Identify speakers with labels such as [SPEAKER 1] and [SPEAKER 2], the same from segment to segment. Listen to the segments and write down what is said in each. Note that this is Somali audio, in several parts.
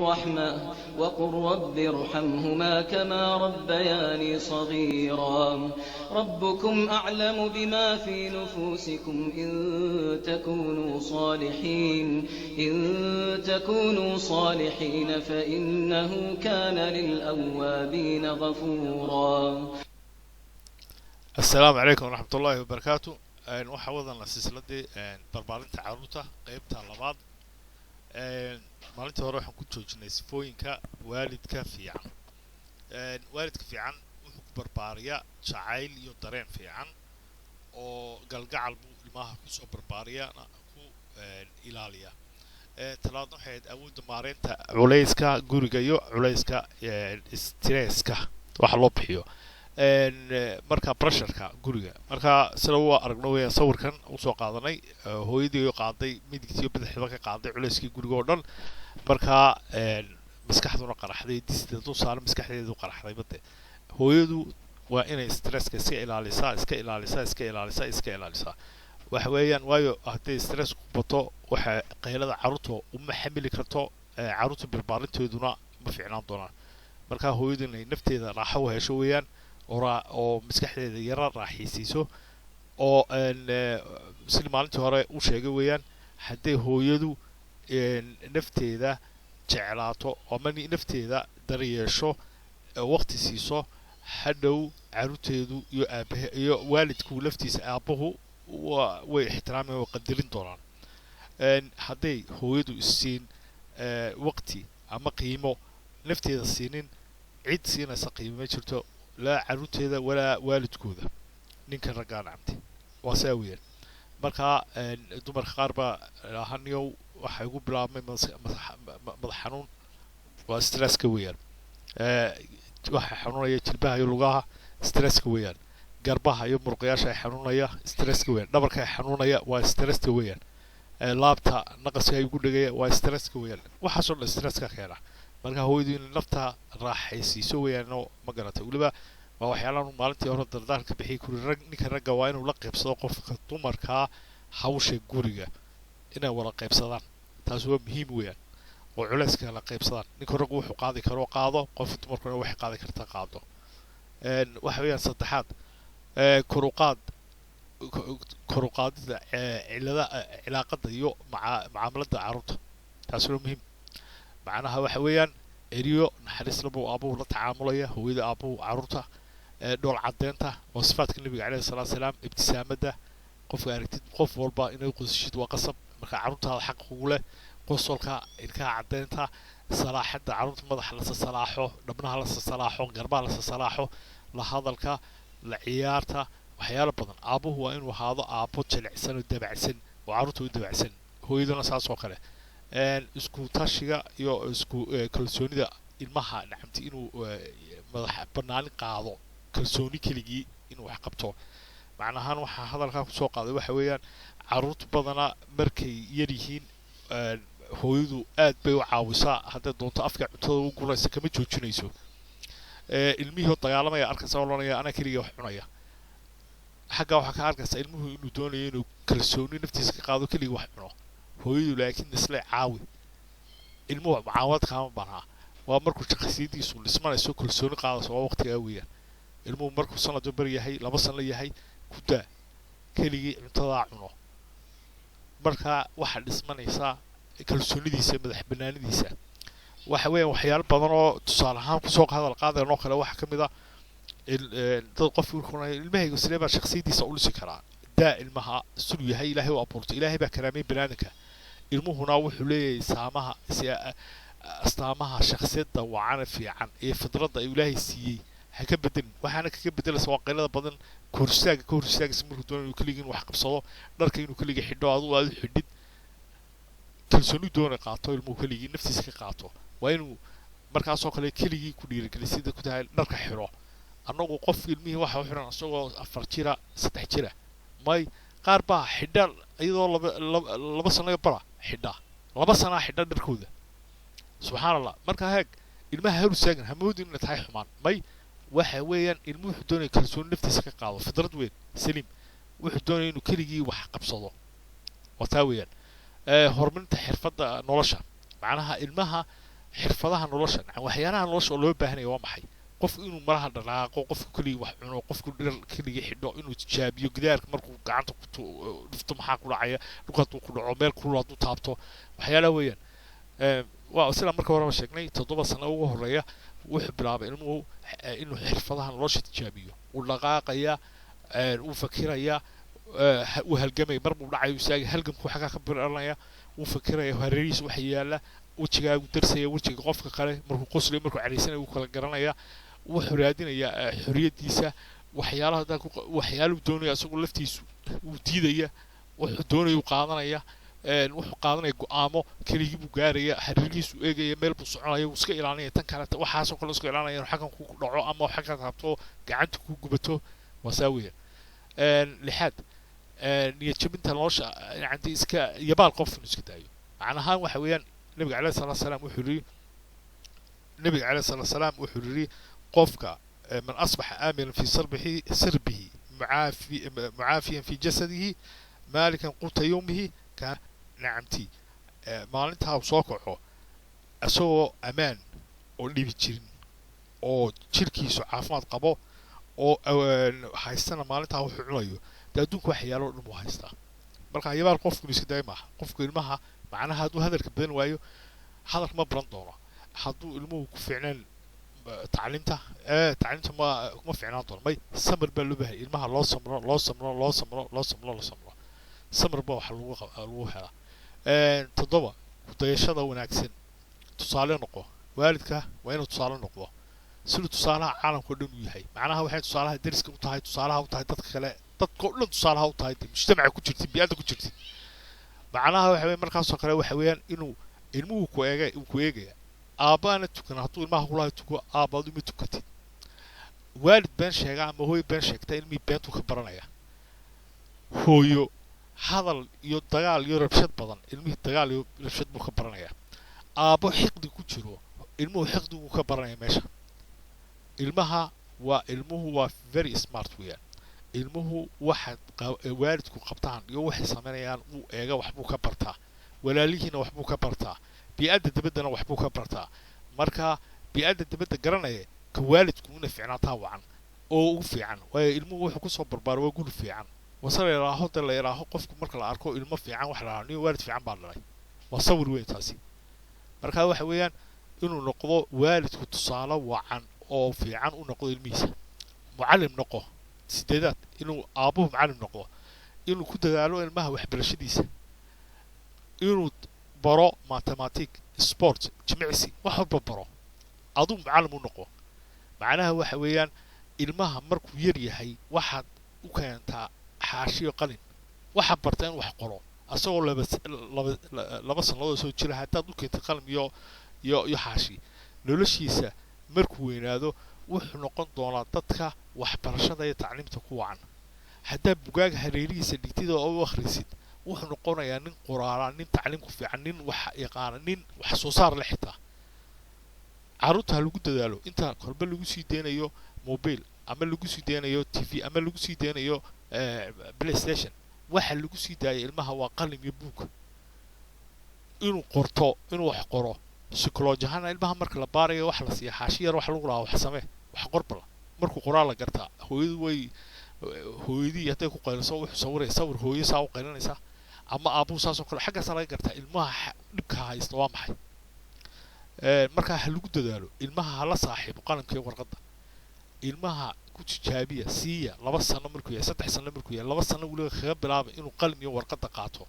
[SPEAKER 1] رحمة وقل رب ارحمهما كما ربياني صغيرا ربكم أعلم بما في نفوسكم إن تكونوا صالحين فإنه كان للأوابين غفورا.
[SPEAKER 2] السلام عليكم ورحمة الله وبركاته. waxaa wadana silsiladii barbaarinta carruurta qaybta labaad. maalintii hore waxaan ku joojinay sifooyinka waalidka fiican. waalidka fiican wuxuu ku barbaariyaa jacayl iyo dareen fiican oo galgacal buu ilmaha ku soo barbaariyaa ku ilaaliya. talabaad waxay ahayd awoodda maareynta culayska guriga iyo culayska stresska waxa loo bixiyo marka pressureka guriga. marka sida uu aragno weeyaan sawirkan uu soo qaadanay hooyadii qaaday midigtii bidixda ka qaaday culayskii guriga oo dhan. marka maskaxduna qaraxday disida saaran maskaxdeedu qaraxday bade hooyadu waa inay stresska iska ilaalisaa waxa weeyaan waayo haddii stress ku bato waxa qaylada carruurta uma xamili karto carruurta barbaarinteeduna ma fiicnaan doonaan. marka hooyadu inay nafteeda raaxo u hesho weeyaan oo maskaxdeeda yara raaxaysiiso oo sida maalintii hore u sheegay weeyaan haddii hooyadu nafteeda jeclaato ama nafteeda daryeesho waqti siiso hadhow carruurteedu iyo aabaha iyo waalidku laftiisa aabuhu way ixtiraamayaan oo qadarin doonaan. hadday hooyadu isiin waqti ama qiimo nafteeda siinin cid siinaysa qiimo ma jirto laa carruurteeda walaa waalidkooda ninka raggaan camti waa saa weeyaan. marka dumarka qaar baa haniyow waxay ugu bilaabmay madax xanuun waa stresska weeyaan. waxa xanuunaya jilbaha iyo lugaha stresska weeyaan. garbaha iyo muruqyaasha ay xanuunaya stresska weeyaan. dhabarka ay xanuunaya waa stresska weeyaan. laabta naqaska ay ugu dhagaya waa stresska weeyaan. waxaasoo dhan stresska keena. marka hooyadu in nafta raaxaysiiso weeyaan oo ma garatay waliba waa waxyaalahan maalintii hore dardaarka bixiyay kuri ninka ragga waa inuu la qaybsado qofka dumarka hawsha guriga inay wada qaybsadaan. taas waa muhiim weeyaan oo culayska la qaybsadaan. ninka raggu wuxuu qaadi karo qaado qof dumarkuna waxay qaadi kartaa qaado. waxa weeyaan saddexaad kor u qaadida cilaaqada iyo macaamilada carruurta. taas waa muhiim. macnaha waxa weeyaan eriyo naxariis labo aabuhu la tacaamulaya hooyada aabuhu carruurta dhool cadeynta waa sifaadka nabiga calayhi salaatu wasalaam. ibtisaamadda qofka aragtid qof walba inay qosashid waa qasab. marka carruurtaada xaq ugu leh qosolka ilkaha cadeynta salaaxadda carruurta madaxa la salaaxo dhabnaha la salaaxo garbaha la salaaxo la hadalka la ciyaarta waxyaalo badan. aabuhu waa inuu ahaado aabo jilicsan oo dabacsan oo carruurta u dabacsan. hooyaduna saas oo kale isku tashiga iyo isku kalsoonida ilmaha nacamti inuu madax banaanin qaado kalsooni keligii inuu wax qabto. macnahaan waxaa hadalkaa ku soo qaaday waxa weeyaan carruurta badana markay yar yihiin hooyadu aad bay u caawisaa hadday doonto afka cuntada ugu guraysa kama joojinayso. ilmihii dagaalamaya arkaysa oranaya anaa keliya wax cunaya. xagga waxaa ka arkaysa ilmuhu inuu doonayo inuu kalsooni naftiisa ka qaado keligii wax cuno. hooyadu laakiin isla caawi ilmuhu mucaawad kaama banaa waa markuu shaqsidiisu dhismanayso kalsooni qaadayso waa waqtigaa weeyaan. ilmuhu markuu sanado bar yahay 2 sano yahay ku daa keligii cuntada cuno. marka waxa dhismanaysa kalsoonidiisa madax banaanidiisa. waxa weeyaan waxyaalo badan oo tusaale ahaan ku soo hadal qaadayno kale waxa kamid ah dad qof ilmahayga sideeba shaqsidiisa u dhisi karaa. daa ilmaha siduu yahay ilaahay u abuurtay ilaahay baa karaamay banaanka. ilmuhuna wuxuu leeyahay astaamaha shakhsiyadda waana fiican ee fidradda ilaahay siiyay ha ka bedelin. waxaana kaga bedelaysa waa qaylada badan korstaaga markuu doonayo inuu keligii wax qabsado dharka inuu keligii xidho aad u xidhid kalsooni doona qaato ilmuhu keligii naftiisa ka qaato. waa inuu markaasoo kale keligii ku dhiirigeliyo sida ku tahay dharka xidho. annagu qof ilmihii waxa u xiran isagoo 4 jira 3 jira may qaar baa xidha iyadoo 2 sano bara xidha 2 sano xidha dharkooda subxaanallah. marka heeg ilmaha haru saagan hamoodin inay tahay xumaan may waxa weeyaan ilmuhu wuxuu doonayaa kalsooni naftiisa ka qaado fidrad weyn saliim wuxuu doonayaa inuu keligii wax qabsado wataa weeyaan horumarinta xirfadda nolosha macnaha ilmaha xirfadaha nolosha waxyaalaha nolosha oo loo baahan yahay waa maxay qof inuu malaha dhaqaaqo qofku kaliya wax cuno qofku dhir kaliya xidho inuu tijaabiyo gidaarka markuu gacanta ku dhufto maxaa ku dhacaya dhulka ku dhaco meel kulul hadduu taabto waxyaalaha weeyaan waa sida marka horeba sheegnay 7 sano ugu horeeya wuxuu bilaabay inuu xirfadaha nolosha tijaabiyo uu dhaqaaqaya uu fakiraya uu halgamay mar buu dhacayo isaga halgamku xaga ka biranaya uu fakiraya hareerihiisa wax yaala wajigaagu darsaya wajiga qofka kale markuu qoslay markuu cariisanay uu kala garanaya wuxuu raadinaya xoriyadiisa waxyaaluhu doonaya asagoo laftiisu uu diidaya wuxuu doonaya qaadanaya wuxuu qaadanaya go'aamo keligii buu gaaraya hareerihiisu eegaya meel buu soconaya uu iska ilaalinaya tan kale waxaas oo kale iska ilaalinaya xakan ku dhaco ama xakan qabto gacanta ku gubato wasaawiya lixaad niyad jabinta nolosha yani iska yabaal qof iska daayo macnaha waxa weeyaan nabiga عليه الصلاة والسلام وحري النبي عليه الصلاة والسلام وحري قفك من أصبح آمنا في سربه معافيا في جسده مالكا قوت يومه كان نعمتي maalintaa uu soo kaco asagoo amaan oo dhibi jirin oo jirkiisu caafimaad qabo oo haystana maalintaa wuxuu cunayo dee adduunka waxyaalo dhan buu haystaa marka yabaal qofku iska daay maaha qofku ilmaha macnaha hadduu hadalka badan waayo hadalka ma baran doono hadduu ilmuhu ku fiicnaan tacliinta ma fiicnaan doono may samir baa loo baahay ilmaha loo samro samir baa waxa lagu helaa 7 dayashada wanaagsan tusaale noqo waalidka waa inuu tusaale noqdo sidoo tusaalaha caalamka dhan u yahay macnaha waxay tusaalaha dariska u tahay tusaalaha u tahay dadka kale dadka oo dhan tusaalaha u tahay mujtamaca ku jirtay biyada ku jirtay macnaha waxa markaas oo kale waxa weeyaan inuu ilmuhu ku eegaya aabana tukan hadduu ilmaha kula tuko aabadu ma tukatid waalid been sheega ama hooyo been sheegta ilmi beentu ka baranaya hooyo hadal iyo dagaal iyo rabshad badan ilmihi dagaal iyo rabshad buu ka baranaya aabo xiqdi ku jiro ilmuhu xiqdigu ka baranaya meesha ilmuhu waa very smart weeyaan ilmuhu waxa waalidku qabtaan iyo waxay sameeyaan uu eega wax buu ka bartaa walaalihiina wax buu ka bartaa bi'ada dibadana wax buu ka bartaa marka bi'ada dibadda garanaya ka waalidku una fiicnaataa wacan oo ugu fiican waayo ilmuhu wuxuu ku soo barbaaro waa guri fiican wasal yaraaho la yaraaho qofku marka la arko ilmo fiican wax la raaciyo waalid fiican baa dhalay waa sawir weyn taasi marka waxa weeyaan inuu noqdo waalidku tusaale wacan oo fiican u noqdo ilmihiisa mucallim noqo sideedaad inuu aabuhu mucallim noqdo inuu ku dadaalo ilmaha waxbarashadiisa inuu baro mathematics sport jimicsi wax walba baro aduu mucallim u noqo macnaha waxa weeyaan ilmaha markuu yar yahay waxaad u keentaa xaashiyo qalin waxa barteen wax qoro asagoo laba sanadood soo jira haddaad u keentay qalin iyo xaashi noloshiisa markuu weynaado wuxuu noqon doonaa dadka waxbarashada iyo tacliimta ku wacan haddaa bugaaga hareerihiisa dhigtida oo u akhrisid wuxuu noqonayaa nin qoraara nin tacliim ku fiican nin wax yaqaana nin wax soo saar leh xitaa carruurta ha lagu dadaalo inta kolba lagu sii deynayo mobile ama lagu sii deynayo tv ama lagu sii deynayo playstation waxa lagu sii daayay ilmaha waa qalin iyo buug inuu qorto inuu wax qoro psychology ahaan ilmaha marka la baarayo wax la siiya xaashi yar wax lagu lahaa wax samee wax qorbala markuu qoraal la gartaa hooyadii hadday ku qayliso wuxuu sawiraya sawir hooyo saa u qaylinaysa ama aabuhu saasoo kale xaggaasa laga gartaa ilmaha dhibka haysta waa maxay markaa ha lagu dadaalo ilmaha hala saaxiibo qalamka iyo warqadda ilmaha ku tijaabiya siiya 2 sano markuu yahay 3 sano markuu yahay 2 sano waliba kaga bilaabay inuu qalim iyo warqadda qaato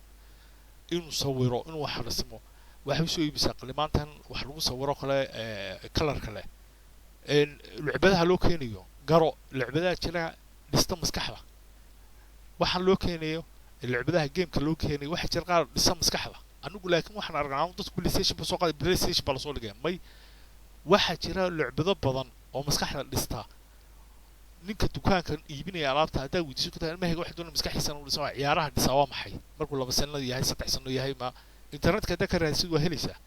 [SPEAKER 2] inuu sawiro inuu wax rasmo waxay soo iibisa qalimaantan wax lagu sawiro kale color kale lucbadaha loo keenayo garo lucbadaha jira dhista maskaxda waxaan loo keenayo lucbadaha gameka loo keenayo waxa jira qaar dhisa maskaxda anigu laakiin waxaan aragnaa dadku PlayStation ba soo qaaday PlayStation ba la soo dhigay may waxa jira lucbado badan oo maskaxda dhista ninka dukaankan iibinaya alaabta hadaa weydiiso ku tahay ilmaheega wax doonay maskaxiisa inuu dhiso ciyaaraha dhisa waa maxay markuu 2 sano yahay 3 sano yahay ma internetka da ka raadsid waa helaysaa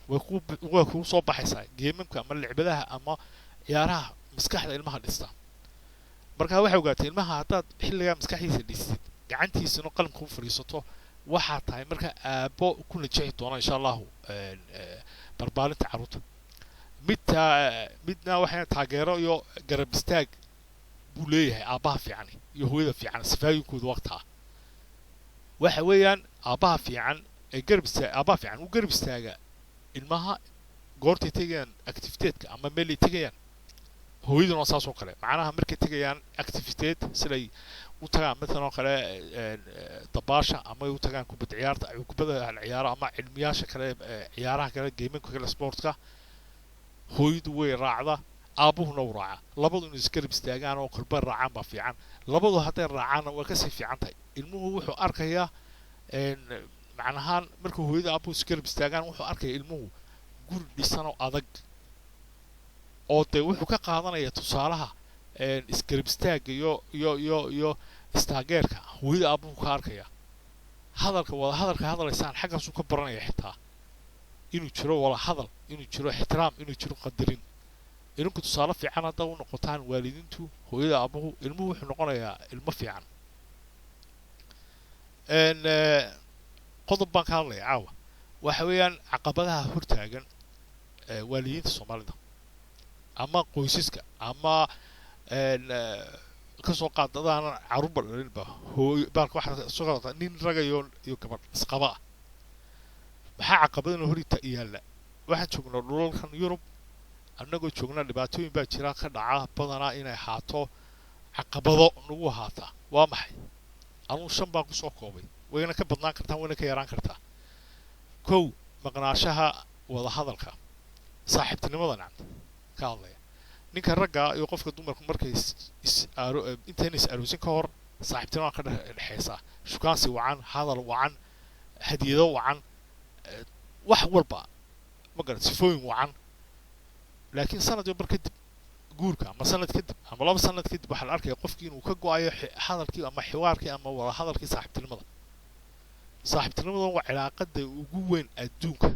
[SPEAKER 2] waa ku soo baxaysaa geemamka ama lucbadaha ama ciyaaraha maskaxda ilmaha dhista marka waxa ogaatay ilmaha hadaad xilliga maskaxiisa dhisid gacantiisana qalimka u fariisato waxa tahay marka aabo ku najeexi doona insha Allah barbaarinta carruurta midna waxay taageero iyo garab istaag buu leeyahay aabbaha fiican iyo hooyada fiican sifaayooyinkooda waqtaa waxa weeyaan aabbaha fiican ee aabbaha fiican uu garab istaaga ilmaha goortay tegayaan activiteedka ama meelay tegayaan hooyaduna saas oo kale macnaha markay tegayaan activiteed siday u tagaan midkan oo kale dabaasha ama u tagaan kubadda ciyaarta kubadda ciyaaro ama cilmiyaasha kale ciyaaraha kale geemanka kale sportka hooyadu way raacda aabuhuna uu raaca labadu inay isgarab istaagaan oo kolba raacaan baa fiican labadu hadday raacaanna waa kasii fiican tahay ilmuhu wuxuu arkayaa macnahaan markuu hooyada aabuhu isgarab istaagaan wuxuu arkayaa ilmuhu guri dhisan oo adag oo dee wuxuu ka qaadanaya tusaalaha isgarab istaagga iyo istaageerka hooyada aabuhu ka arkaya hadalka hadalaysaan xaggaasuu ka baranaya xitaa inuu jiro wala hadal inuu jiro ixtiraam inuu jiro qadarin idinku tusaale fiican haddaa u noqotaan waalidiintu hooyada aabuhu ilmuhu wuxuu noqonayaa ilmo fiican qodob baan ka hadlaya caawa waxa weeyaan caqabadaha hortaagan waalidiinta soomaalida ama qoysaska ama kasoo qaadadaan caruurba dhalinba baalka waxaa soo qaadata nin ragayo iyo gabadh isqaba ah maxaa caqabadana horita yaalla waxaan joognaa dhulalkan yurub annagoo joognaa dhibaatooyin baa jira ka dhaca badanaa inay ahaato caqabado nagu ahaataa waa maxay anugu 5 baan kusoo koobay wayna ka badnaan kartaa wayna ka yaraan kartaa kow maqnaashaha wada hadalka saaxiibtinimada nacam ka hadlaya ninka ragga iyo qofka dumarku markay intayna is aroosin ka hor saaxiibtinimada ka dhexeysa shukaansi wacan hadal wacan hadiyado wacan wax walba ma garan sifooyin wacan laakiin sanad iyo bar kadib guurka ama sanad kadib ama 2 sanad kadib waxa la arkaya qofkii inuu ka go'ayo hadalkii ama xiwaarkii ama wada hadalkii saaxiibtinimada waa cilaaqada ugu weyn adduunka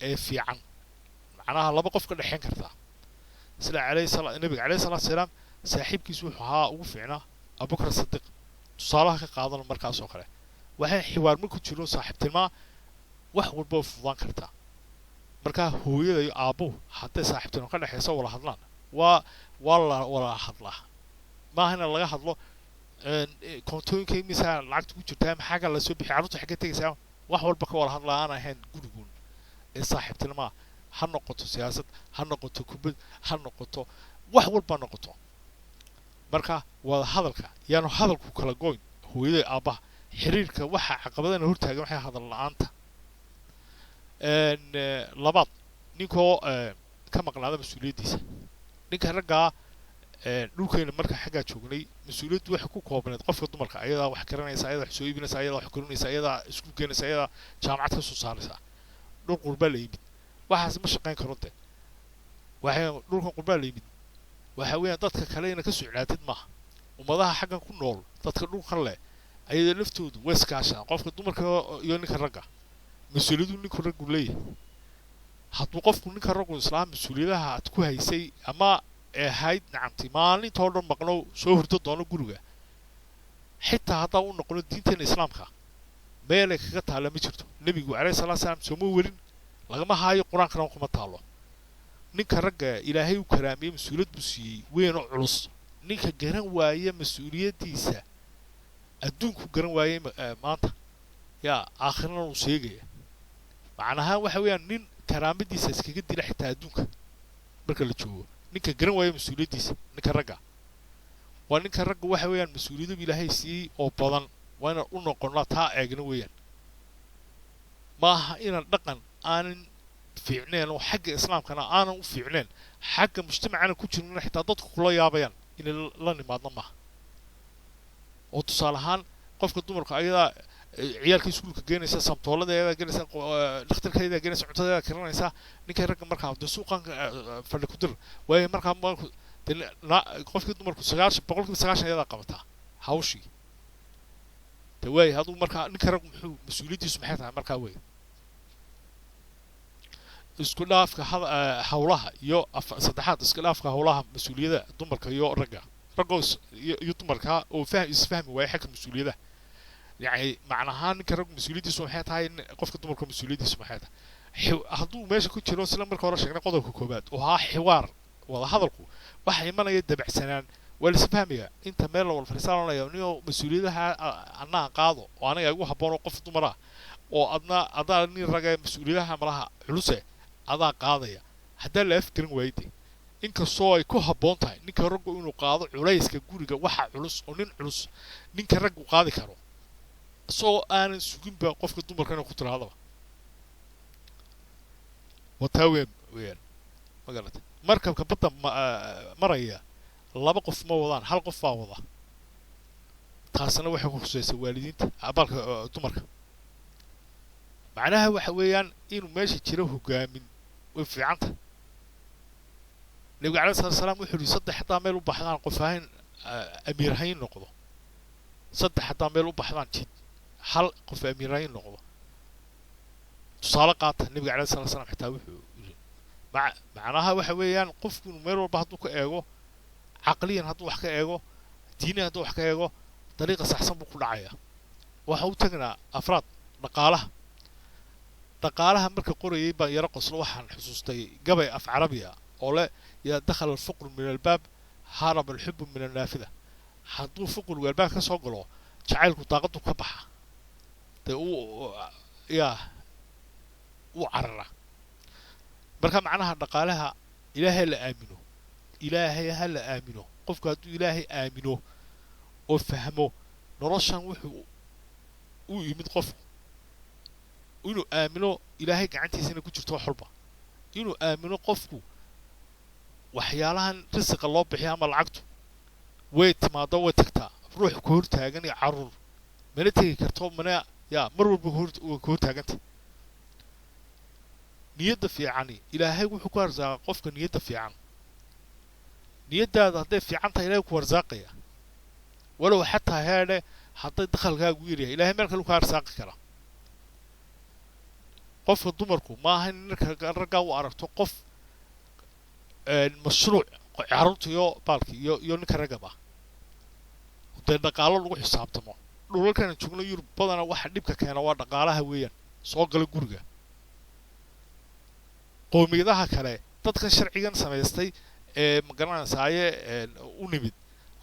[SPEAKER 2] ee fiican macnaha laba qof ka dhaxeen kartaa sida nabiga calayhi salaatu wasalaam saaxiibkiisu wuxuu ahaa ugu fiicnaa abubakar sadiiq tusaalaha ka qaadan markaas oo kale waxay xiwaar marku jiro saaxiibtinimada wax walba oo fududaan kartaa marka hooyada iyo aabuhu hadday saaxiibtinimo ka dhexeyso wala hadlaan wala hadlaa maaha in laga hadlo koontooyinka misaa lacagta ku jirtaa maxaa la soo bixi carruurta xagga tegaysaa wax walba ka wala hadlaa aan ahayn gurigoon ee saaxiibtinimada ha noqoto siyaasad ha noqoto kubad ha noqoto wax walba noqoto marka wada hadalka yaanu hadalku kala goyn hooyada aabaha xiriirka waxa caqabadana hortaagan waxay hadal la'aanta labaad ninkoo ka maqnaada mas-uuliyaddiisa ninka raggaa dhulkeena marka xaggaa joognay mas-uuliyaddu waxay ku koobneed qofka dumarka ayadaa wax garanaysa ayadaa wax soo iibinaysa ayadaa wax korinaysa ayadaa isku keenaysa ayadaa jaamacad ka soo saaraysa dhul qurbaa la yimid waxaas ma shaqayn karo de waxay dhulka qurbaa la yimid waxa weeyaan dadka kale ina ka socdaatid maaha ummadaha xaggan ku nool dadka dhulkan leh ayada laftoodu way iskaashaan qofka dumarka iyo ninka ragga mas-uuliyadu ninku raggu leeyahay hadduu qofku ninka raggu islaam mas-uuliyadaha aad ku haysay ama ahayd nacamti maalintoo dhan maqnow soo hurdo doono guriga xitaa haddaa u noqono diinteena islaamka meelay kaga taalla ma jirto nebigu calayhi salaatu salaam sooma welin lagama haayo qur-aankana kuma taalo ninka ragga ilaahay u karaamiyey mas-uuliyad buu siiyey weyn oo culus ninka garan waaya mas-uuliyaddiisa adduunku garan waayey maanta yaa aakhirana uu sheegaya macnaha waxa weeyaan nin karaamadiisa iskaga dila xitaa adduunka marka la joogo ninka garan waaya mas-uuliyaddiisa ninka ragga waa ninka ragga waxa weeyaan mas-uuliyadu ilaahay siiyey oo badan waa inaan u noqonnaa taa eegna weeyaan maaha inaan dhaqan aanan fiicneen oo xagga islaamkana aanan u fiicneen xagga mujtamacana ku jirnana xitaa dadku kula yaabayaan inay la nimaadna maaha oo tusaale ahaan qofka dumarka ayadaa ciyaalka iskuulka geenaysa samtoolada ayadaa geenaysa dhakhtarka ayadaa geenaysa cuntada ayadaa karinaysa ninka ragga markaa dee suuqan fadhi ku dir waayo markaa qofkii dumarku 90% ayadaa qabataa hawshii de waayo hadduu markaa ninka raggu muxuu mas-uuliyaddiisu maxay tahay markaa wey isku dhaafka hawlaha iyo saddexaad isku dhaafka hawlaha mas-uuliyada dumarka iyo ragga iyo dumarka oo isfahmi waaya xagga mas-uuliyadaha يعني معناها إنك رجل مسؤوليتي سو حياتها إن قفك الدمر كمسؤوليتي سو حياتها hadduu meesha ku jiro sila marka hore sheegnay qodobka koobaad oo ahaa xiwaar wada hadalku waxa imanaya dabacsanaan waa la isfahmaya inta meel la wada fariisanaya niyo mas-uuliyadaha anaa qaado oo aniga igu habboon oo qof dumar ah oo adaa nin raga mas-uuliyadaha malaha culuse adaa qaadaya haddaa la afgarin waayde inkastoo ay ku habboon tahay ninka raggu inuu qaado culayska guriga waxa culus oo nin culus ninka raggu qaadi karo isagoo aanan suginba qofka dumarka inuu ku tiraadaba wataa weeyaan magarata markabka badda maraya laba qof ma wadaan hal qof baa wada taasna waxay ku khusaysaa waalidiinta abalka dumarka macnaha waxa weeyaan inuu meesha jiro hogaamin way fiicanta nabiga calayhi salaatu wasalaam wuxuu yidhi saddex hadaa meel u baxdaan qof ahayn amiir hayn noqdo saddex hadaa meel u baxdaan jid hal qof amiir hayn noqdo tusaale qaata nabiga calayhi salaatu wasalaam xitaa wuxuu yidhi macnaha waxa weeyaan qofku inuu meel walba hadduu ka eego caqliyan hadduu wax ka eego diiniyan hadduu wax ka eego dariiqa saxsan buu ku dhacayaa waxa u tagnaa afraad dhaqaalaha marka qorayay baan yaro qoslo waxaan xusuustay gabay af carabiya oo leh yaa dakhala alfuqru min albaab haraba alxubu min annaafida hadduu fuqrigu albaabka ka soo galo jacaylku daaqadu ka baxa dee uu carara marka macnaha dhaqaalaha ilaahay la aamino ilaahay ha la aamino qofku hadduu ilaahay aamino oo fahmo noloshan wuxuu u yimid qofku inuu aamino ilaahay gacantiisana ku jirto wax walba inuu aamino qofku waxyaalahan risiqa loo bixiya ama lacagtu way timaado way tagtaa ruux ku hortaagan iyo caruur mana tegi karto mana mar walba ku hortaaganta niyadda fiicani ilaahay wuxuu ku arsaaqa qofka niyadda fiican niyaddaada hadday fiican tahay ilaahay ku arsaaqaya walow xataa heedhe hadday dakhalkaagu yaryahay ilaahay meel kale ku arsaaqi kara qofka dumarku maaha in raggaa u aragto qof mashruuc carruurta iyo baalki iyo ninka raggaba dee dhaqaalo lagu xisaabtamo dhulalkana joogno yurub badana waxa dhibka keena waa dhaqaalaha weeyaan soo gala guriga qowmiyadaha kale dadkan sharcigan samaystay ee magaranaysaye u nimid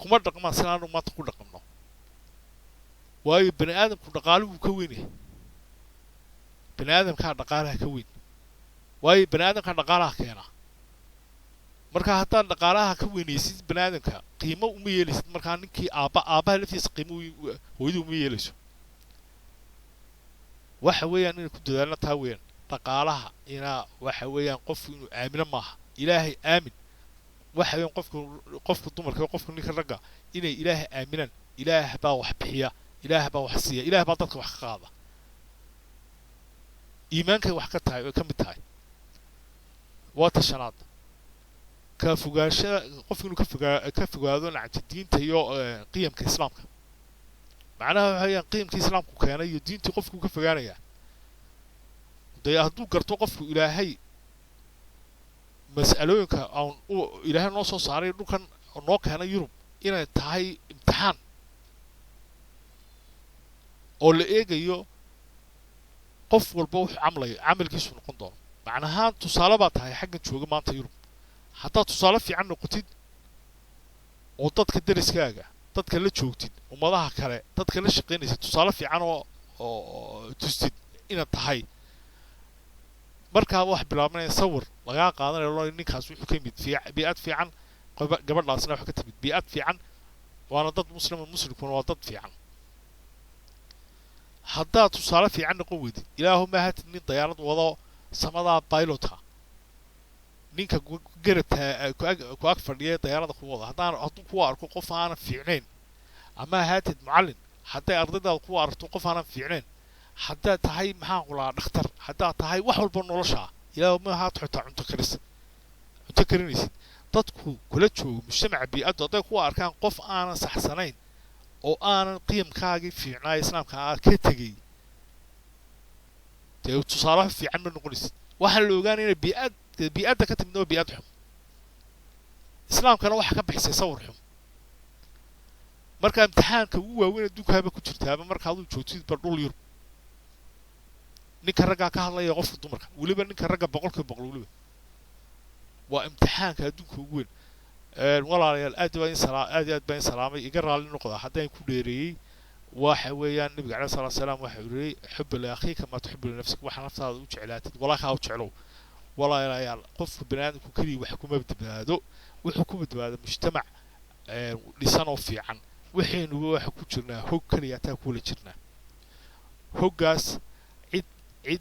[SPEAKER 2] kuma dhaqmaan sidaanu maanta ku dhaqamno waayo bani aadamku dhaqaaluhu ka weynyahay bani aadamkaa dhaqaalaha ka weyn waayo bani aadamkaa dhaqaalaha keena marka haddaad dhaqaalaha ka weynaysid bani aadamka qiimo uma yeelaysid markaa ninkii aabbaha laftiisa qiimo hooyadu uma yeelayso waxa weeyaan inay ku dadaalna taa weeyaan dhaqaalaha inaa waxa weeyaan qofku inuu aamino maaha ilaahay aamin waxa weeyaan qofka dumarka qofka ninka ragga inay ilaahay aaminaan ilaah baa wax bixiya ilaah baa wax siiya ilaah baa dadka wax ka qaada iimaankay wax ka tahay oo ka mid tahay waa tashanaad ka fogaashada qofku inuu ka fogaado nacabti diinta iyo qiyamka islaamka macnaha waxa weeyaan qiyamka islaamku keenay iyo diintii qofku ka fogaanaya dee hadduu garto qofku ilaahay mas'alooyinka aan ilaahay noo soo saaray dhulkan noo keenay yurub inay tahay imtixaan oo la eegayo qof walba wuxuu camalkiisu noqon doono macnahaan tusaale baa tahay xaggan jooga maanta yurub haddaad tusaale fiican noqotid oo dadka dariskaaga dadka la joogtid ummadaha kale dadka la shaqaynaysid tusaale fiican oo tustid inaad tahay markaaba wax bilaabnaya sawir lagaa qaadanayo loo ninkaas wuxuu ka yimid bii'ad fiican gabadhaasna wax ka timid bii'ad fiican waana dad muslimkuna waa dad fiican haddaad tusaale fiican noqon weydid ilaahuma hatid nin dayaarad wado samadaa baylota ninka garabta ku ag fadhiya dayaarada ku wada hadduu kuwa arko qof aanan fiicnayn ama haatid mucallin hadday ardaydaada kuwa aragto qof aanan fiicnayn haddaad tahay maxaan qulaa dhakhtar haddaad tahay wax walba noloshaa ilaahuma haad xitaa cunto karinaysid dadku kula joogo mujtamaca bii'addu hadday kuwa arkaan qof aanan saxsanayn oo aanan qiyamkaagii fiicnaaya islaamka aad ka tegay dee tusaale fiican ma noqonaysid waxaa la ogaanaya inay bii'adda ka timid waa bii'ad xum islaamkana waxa ka bixisay sawir xum marka imtixaanka ugu waaweyn adduunkaaba ku jirtaaba marka aduu joogtid bal dhul yurub ninka raggaa ka hadlaya qofka dumarka weliba ninka ragga boqolkiiba boqol weliba waa imtixaanka adduunka ugu weyn walaalayaal aad iyo aad baan salaamay iga raalli noqda haddaan ku dheereeyey waxa weeyaan nabiga calayhi salaatu wasalaam waxa uu yiri xubba li akhiika ma tuhibbu li nafsika waxa naftaada u jeclaatid walaalkaa u jeclow walaalayaal qofka banaadamku kaliya wax kuma badbaado wuxuu ku badbaado mujtamac dhisan oo fiican waxaynu waxa ku jirnaa hog kaliya taa kula jirnaa hoggaas cid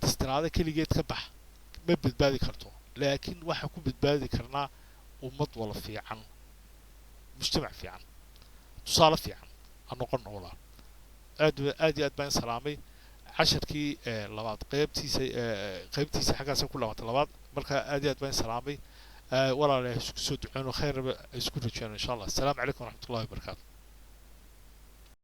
[SPEAKER 2] istiraada kaligeed ka bax ma badbaadi karto laakiin waxa ku badbaadi karnaa ummad wala fiican mujtamac fiican tusaale fiican aan noqon noolaa aad iyo aad baan salaamay casharkii labaad qaybtiisa xaggaas ku labaad marka aad iyo aad baan salaamay walaalahay isku soo duceeno khayr isku rajeyno insha Allah assalaamu calaykum waraxmatullaahi wabarakaatuh